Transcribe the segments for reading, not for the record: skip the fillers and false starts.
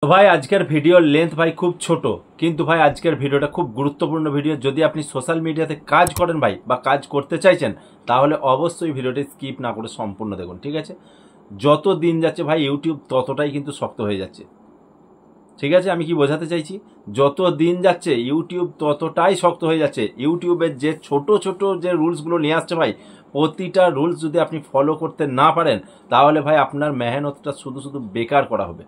তো ভাই আজকের ভিডিওর লেন্থ ভাই খুব ছোট, কিন্তু ভাই আজকের ভিডিওটা খুব গুরুত্বপূর্ণ ভিডিও। যদি আপনি সোশ্যাল মিডিয়াতে কাজ করেন ভাই বা কাজ করতে চাইছেন, তাহলে অবশ্যই ভিডিওটি স্কিপ না করে সম্পূর্ণ দেখুন, ঠিক আছে? যত দিন যাচ্ছে ভাই ইউটিউব ততটাই কিন্তু শক্ত হয়ে যাচ্ছে, ঠিক আছে? আমি কি বোঝাতে চাইছি, যত দিন যাচ্ছে ইউটিউব ততটাই শক্ত হয়ে যাচ্ছে। ইউটিউবের যে ছোট ছোট যে রুলসগুলো নিয়ে আসছে ভাই, প্রতিটা রুলস যদি আপনি ফলো করতে না পারেন, তাহলে ভাই আপনার মেহনতটা শুধু শুধু বেকার করা হবে।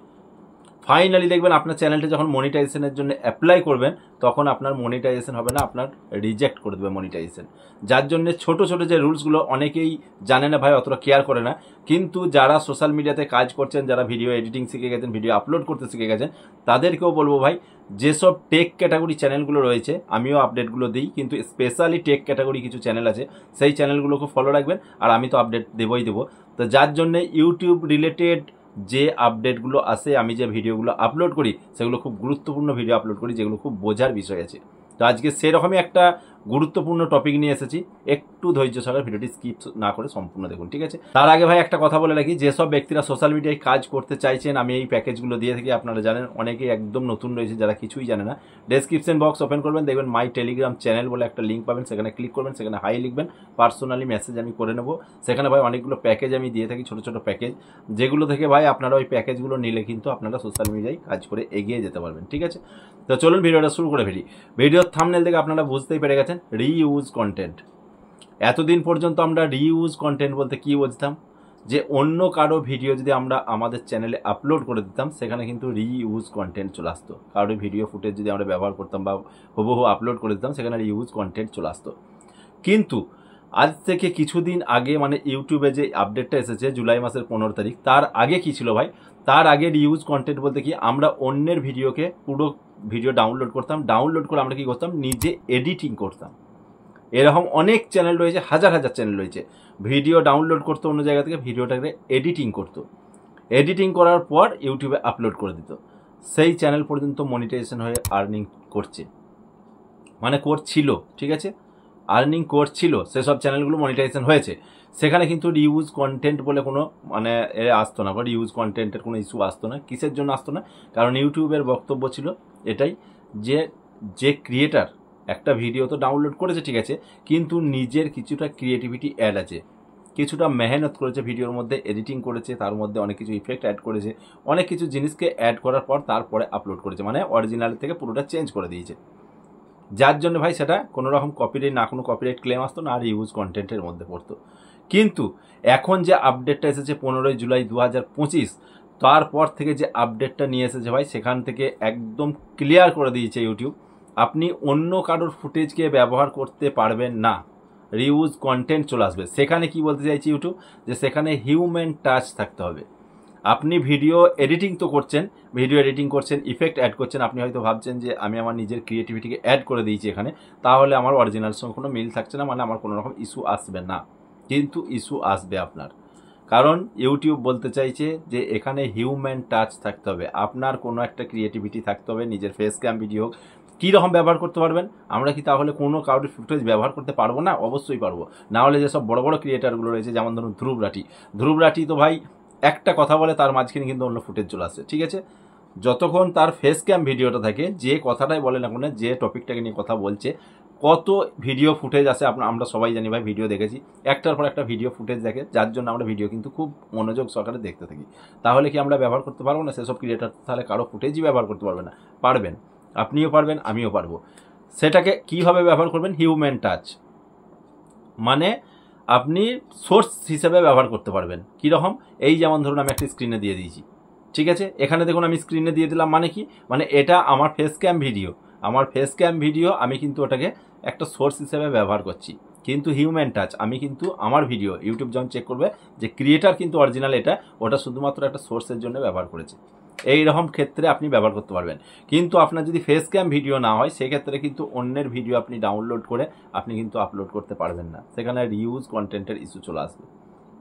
ফাইনালি দেখবেন আপনার চ্যানেলটা যখন মনিটাইজেশনের জন্য অ্যাপ্লাই করবেন, তখন আপনার মনিটাইজেশন হবে না, আপনার রিজেক্ট করে দেবে মনিটাইজেশন। যার জন্য ছোট ছোট যে রুলসগুলো অনেকেই জানে না ভাই, অতটা কেয়ার করে না। কিন্তু যারা সোশ্যাল মিডিয়াতে কাজ করছেন, যারা ভিডিও এডিটিং শিখে গেছেন, ভিডিও আপলোড করতে শিখে গেছেন, তাদেরকেও বলবো ভাই, যেসব টেক ক্যাটাগরি চ্যানেলগুলো রয়েছে, আমিও আপডেটগুলো দিই, কিন্তু স্পেশালি টেক ক্যাটাগরি কিছু চ্যানেল আছে, সেই চ্যানেলগুলোকে ফলো রাখবেন। আর আমি তো আপডেট দেবই দেবো। তো যার জন্য ইউটিউব রিলেটেড যে আপডেটগুলো আসে, আমি যে ভিডিওগুলো আপলোড করি, সেগুলো খুব গুরুত্বপূর্ণ ভিডিও আপলোড করি, যেগুলো খুব বোঝার বিষয় আছে। তো আজকে সেরকমই একটা গুরুত্বপূর্ণ টপিক নিয়ে এসেছি, একটু ধৈর্য সহকারে ভিডিওটি স্কিপ না করে সম্পূর্ণ দেখুন, ঠিক আছে? তার আগে ভাই একটা কথা বলে রাখি, যেসব ব্যক্তিরা সোশ্যাল মিডিয়ায় কাজ করতে চাইছেন, আমি এই প্যাকেজগুলো দিয়ে থাকি। আপনারা জানেন অনেকেই একদম নতুন রয়েছে, যারা কিছুই জানে না। ডেসক্রিপশন বক্স ওপেন করবেন, দেখবেন মাই টেলিগ্রাম চ্যানেল বলে একটা লিঙ্ক পাবেন, সেখানে ক্লিক করবেন, সেখানে হাই লিখবেন, পার্সোনালি মেসেজ আমি করে নেবো। সেখানে ভাই অনেকগুলো প্যাকেজ আমি দিয়ে থাকি, ছোট ছোট প্যাকেজ, যেগুলো থেকে ভাই আপনারা ওই প্যাকেজগুলো নিলে কিন্তু আপনারা সোশ্যাল মিডিয়ায় কাজ করে এগিয়ে যেতে পারবেন, ঠিক আছে? তো চলুন ভিডিওটা শুরু করে ফেলি। ভিডিওর থাম্বনেল থেকে আপনারা বুঝতেই পেরে গেছেন, রিইউজ কন্টেন্ট। এতদিন পর্যন্ত আমরা রিইউজ কন্টেন্ট বলতে কি বুঝতাম, যে অন্য কারো ভিডিও যদি আমরা আমাদের চ্যানেলে আপলোড করে দিতাম, সেখানে কিন্তু রিইউজ কন্টেন্ট চলে আসতো। কারোর ভিডিও ফুটেজ যদি আমরা ব্যবহার করতাম বা হুবহু আপলোড করে দিতাম, সেখানে রিইউজ কন্টেন্ট চলে আসতো। কিন্তু আজ থেকে কিছুদিন আগে, মানে ইউটিউবে যে আপডেটটা এসেছে জুলাই মাসের 15 তারিখ, তার আগে কি ছিল ভাই? তার আগে রিউজ কন্টেন্ট বলতে কি, আমরা অন্যের ভিডিওকে পুরো ভিডিও ডাউনলোড করতাম, ডাউনলোড করে আমরা কি করতাম, নিজে এডিটিং করতাম। এরকম অনেক চ্যানেল রয়েছে, হাজার হাজার চ্যানেল রয়েছে। ভিডিও ডাউনলোড করতো অন্য জায়গা থেকে, ভিডিওটাকে এডিটিং করতো, এডিটিং করার পর ইউটিউবে আপলোড করে দিত। সেই চ্যানেল পর্যন্ত মনিটাইজেশন হয়ে আর্নিং করছে, মানে করছিল, ঠিক আছে? আর্নিং করছিল, সেসব চ্যানেলগুলো মনিটাইজেশন হয়েছে। সেখানে কিন্তু রিউজ কন্টেন্ট বলে কোনো মানে আসতো না, বা রিউজ কন্টেন্টের কোনো ইস্যু আসতো না। কিসের জন্য আসতো না? কারণ ইউটিউবের বক্তব্য ছিল এটাই, যে যে ক্রিয়েটার একটা ভিডিও তো ডাউনলোড করেছে, ঠিক আছে, কিন্তু নিজের কিছুটা ক্রিয়েটিভিটি অ্যাড আছে, কিছুটা মেহনত করেছে ভিডিওর মধ্যে, এডিটিং করেছে, তার মধ্যে অনেক কিছু ইফেক্ট অ্যাড করেছে, অনেক কিছু জিনিসকে অ্যাড করার পর তারপরে আপলোড করেছে, মানে অরিজিনাল থেকে পুরোটা চেঞ্জ করে দিয়েছে। যার জন্য ভাই সেটা কোনো রকম কপিরাইট না, কোনো কপিরাইট ক্লেম আসতো না, আর ইউজ কন্টেন্টের মধ্যে পড়তো। কিন্তু এখন যে আপডেটটা এসেছে 15 জুলাই 2025, তারপর থেকে যে আপডেটটা নিয়ে এসেছে ভাই, সেখান থেকে একদম ক্লিয়ার করে দিয়েছে ইউটিউব, আপনি অন্য কারোর ফুটেজকে ব্যবহার করতে পারবেন না, রিউজ কন্টেন্ট চলে আসবে। সেখানে কি বলতে চাইছি ইউটিউব, যে সেখানে হিউম্যান টাচ থাকতে হবে। আপনি ভিডিও এডিটিং তো করছেন, ভিডিও এডিটিং করছেন, ইফেক্ট অ্যাড করছেন, আপনি হয়তো ভাবছেন যে আমি আমার নিজের ক্রিয়েটিভিটিকে অ্যাড করে দিয়েছি এখানে, তাহলে আমার অরিজিনাল সঙ্গে কোনো মিল থাকছে না, মানে আমার কোনো রকম ইস্যু আসবে না। কিন্তু ইস্যু আসবে আপনার, কারণ ইউটিউব বলতে চাইছে যে এখানে হিউম্যান টাচ থাকতে হবে, আপনার কোনো একটা ক্রিয়েটিভিটি থাকতে হবে, নিজের ফেস ক্যাম ভিডিও কীরকম ব্যবহার করতে পারবেন। আমরা কি তাহলে কোনো কারোর ফুটেজ ব্যবহার করতে পারবো না? অবশ্যই পারবো। না হলে যেসব বড় বড় ক্রিয়েটারগুলো রয়েছে, যেমন ধরুন ধ্রুব রাঠি তো ভাই একটা কথা বলে, তার মাঝখানে কিন্তু অন্য ফুটেজ চলে আসছে, ঠিক আছে? যতক্ষণ তার ফেস ক্যাম ভিডিওটা থাকে, যে কথাটাই বলে না কোনো, যে টপিকটাকে নিয়ে কথা বলছে, কত ভিডিও ফুটেজ আছে আমরা সবাই জানি ভাই, ভিডিও দেখেছি, একটার পর একটা ভিডিও ফুটেজ দেখে, যার জন্য আমরা ভিডিও কিন্তু খুব মনোযোগ সহকারে দেখতে থাকি। তাহলে কি আমরা ব্যবহার করতে পারবো না সেসব ক্রিয়েটার? তাহলে কারো ফুটেজই ব্যবহার করতে পারবে না? পারবেন, আপনিও পারবেন, আমিও পারবো। সেটাকে কিভাবে ব্যবহার করবেন? হিউম্যান টাচ, মানে আপনি সোর্স হিসেবে ব্যবহার করতে পারবেন। কীরকম? এই যেমন ধরুন আমি একটা স্ক্রিনে দিয়ে দিয়েছি, ঠিক আছে? এখানে দেখুন আমি স্ক্রিনে দিয়ে দিলাম, মানে কি, মানে এটা আমার ফেস ক্যাম ভিডিও, আমার ফেস ক্যাম ভিডিও, আমি কিন্তু ওটাকে একটা সোর্স হিসেবে ব্যবহার করছি। কিন্তু হিউম্যান টাচ, আমি কিন্তু আমার ভিডিও ইউটিউব যখন চেক করবে যে ক্রিয়েটার কিন্তু অরিজিনাল এটা, ওটা শুধুমাত্র একটা সোর্সের জন্য ব্যবহার করেছে, এই রকম ক্ষেত্রে আপনি ব্যবহার করতে পারবেন। কিন্তু আপনার যদি ফেস ক্যাম ভিডিও না হয়, সেক্ষেত্রে কিন্তু অন্যের ভিডিও আপনি ডাউনলোড করে আপনি কিন্তু আপলোড করতে পারবেন না, সেখানে রিউজ কন্টেন্টের ইস্যু চলে আসবে,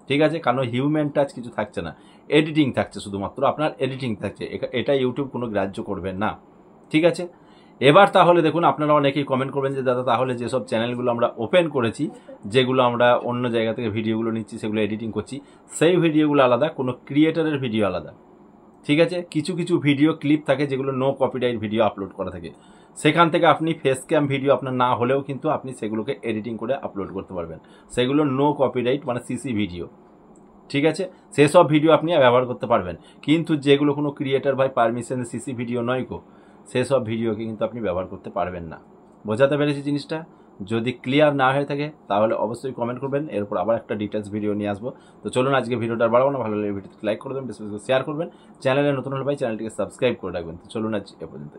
ঠিক আছে? কারণ হিউম্যান টাচ কিছু থাকছে না, এডিটিং থাকছে, শুধুমাত্র আপনার এডিটিং থাকছে, এটা ইউটিউব কোনো গ্রাহ্য করবেন না, ঠিক আছে? এবার তাহলে দেখুন, আপনারা অনেকেই কমেন্ট করবেন যে দাদা তাহলে যেসব চ্যানেলগুলো আমরা ওপেন করেছি, যেগুলো আমরা অন্য জায়গা থেকে ভিডিওগুলো নিচ্ছি, সেগুলো এডিটিং করছি, সেই ভিডিওগুলো আলাদা, কোনো ক্রিয়েটারের ভিডিও আলাদা। ঠিক আছে, কিছু কিছু ভিডিও ক্লিপ থাকে যেগুলো নো কপিরাইট ভিডিও আপলোড করা থাকে, সেখান থেকে আপনি ফেস ক্যাম ভিডিও আপনার না হলেও কিন্তু আপনি সেগুলোকে এডিটিং করে আপলোড করতে পারবেন। সেগুলো নো কপিরাইট মানে সিসি ভিডিও, ঠিক আছে, সেসব ভিডিও আপনি ব্যবহার করতে পারবেন। কিন্তু যেগুলো কোনো ক্রিয়েটার ভাই পারমিশন সিসি ভিডিও নয় গো, সেসব ভিডিওকে কিন্তু আপনি ব্যবহার করতে পারবেন না। বোঝাতে পেরেছি জিনিসটা? যদি ক্লিয়ার না হয়ে থাকে তাহলে অবশ্যই কমেন্ট করবেন, এরপর আবার একটা ডিটেলস ভিডিও নিয়ে আসবো। তো চলুন আজকে ভিডিওটা বাড়াবো না, ভালো লাগলে ভিডিওতে লাইক করে দেবেন, বেশি বেশি শেয়ার করবেন, চ্যানেলে নতুন হলে ভাই চ্যানেলটিকে সাবস্ক্রাইব করে রাখবেন। তো চলুন আজ এ পর্যন্ত।